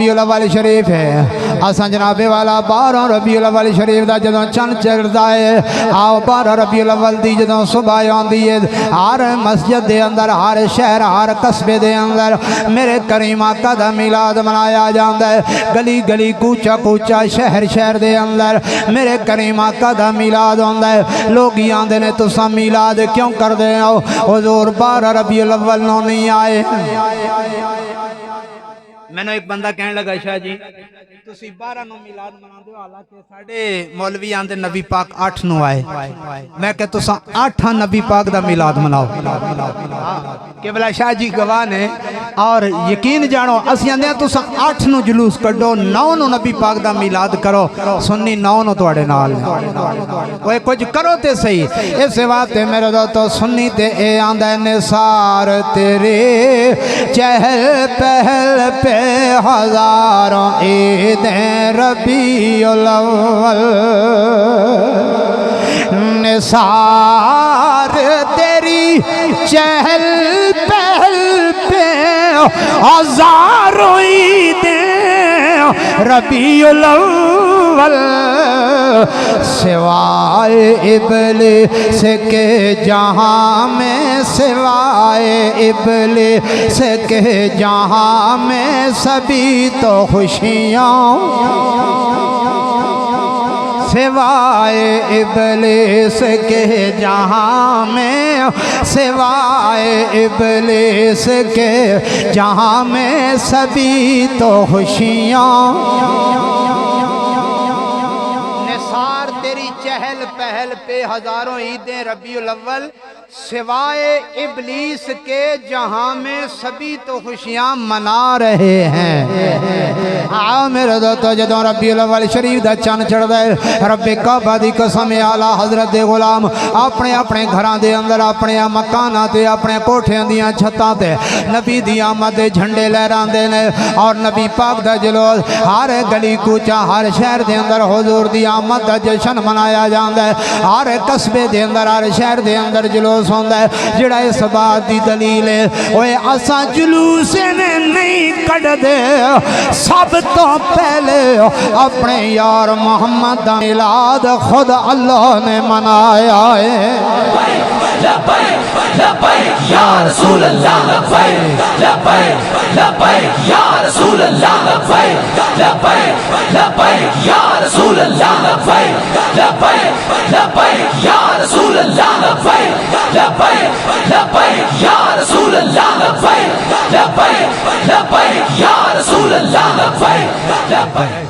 ربیع الاول شریف ہے اساں جناب والا 12 ربیع الاول شریف دا جدوں چن چڑھدا ہے آؤ 12 ربیع الاول دی جدوں صبح آندی ہے ہر مسجد دے اندر ہر شہر ہر قصبے دے اندر میرے کریم آقا دا میلاد منایا جاندا ہے گلی گلی کوچا کوچا شہر شہر دے اندر میرے کریم آقا دا میلاد ہوندا ہے لوگ آندے نے تساں میلاد کیوں کردے ہو حضور 12 ربیع الاول نو نہیں آئے میں نے ایک بندہ کہنے لگا شاہ جی تسی 12 نو میلاد منا دو حالانکہ ساڑھے مولوی آندے نبی پاک 8 نو آئے میں کہ تساں 8 نبی پاک دا میلاد مناؤ کہ بلا شاہ جی گواہ نے اور یقین جانو اسی آندے تساں 8 نو جلوس کڈو 9 نو نبی پاک دا میلاد کرو سنی 9 نو تواڈے نال وہ کچھ کرو تے صحیح اس واسطے میرے دوستو سنی تے اے آندا نثار تیرے چہل پہل پہ ہزاروں عیدیں ربیع الاول نثار تیری چہل پہل پہ ہزاروں عیدیں ربیع الاول سوائے ابلیس کے جہاں میں سوائے ابلیس کے جہاں میں سبھی تو خوشیاں سوائے ابلیس کے جہاں میں سوائے ابلیس کے جہاں میں سبھی تو خوشیاں نثار تیری چہل پہل پہ ہزاروں عیدیں ربیع الاول سوائے ابلیس کے جہاں میں سبھی تو خوشیاں منا رہے ہیں آؤ میرے دوستو جدوں ربیع الاول شریف دا چن چڑھدا ہے رب کعبہ دی قسم اعلیٰ حضرت غلام اپنے اپنے گھراں دے اندر اپنے مکاناں تے اپنے کوٹھیاں دیاں چھتاں تے نبی دی آمد دے جھنڈے لہراندے نے اور نبی پاک دا جلوس ہر گلی کوچا ہر شہر دے اندر حضور دی آمد دا جشن منایا جاندا ہے ہر قصبے دے اندر ہر شہر دے اندر جلوس ہوندا ہے جڑا اس بات دی دلیل ہے اوے اساں جلوس نے نہیں کڈ دے سب تو پہلے اپنے یار محمد دا میلاد خود اللہ نے منایا ہے لبیک لبیک یا رسول اللہ لبیک لبیک لبیک یا رسول اللہ لبیک لبیک لبیک یا رسول اللہ لبیک لبیک لبیک یا رسول اللہ لبیک لبیک لبیک یا رسول اللہ لبیک لبیک لبیک یا رسول اللہ لبیک لبیک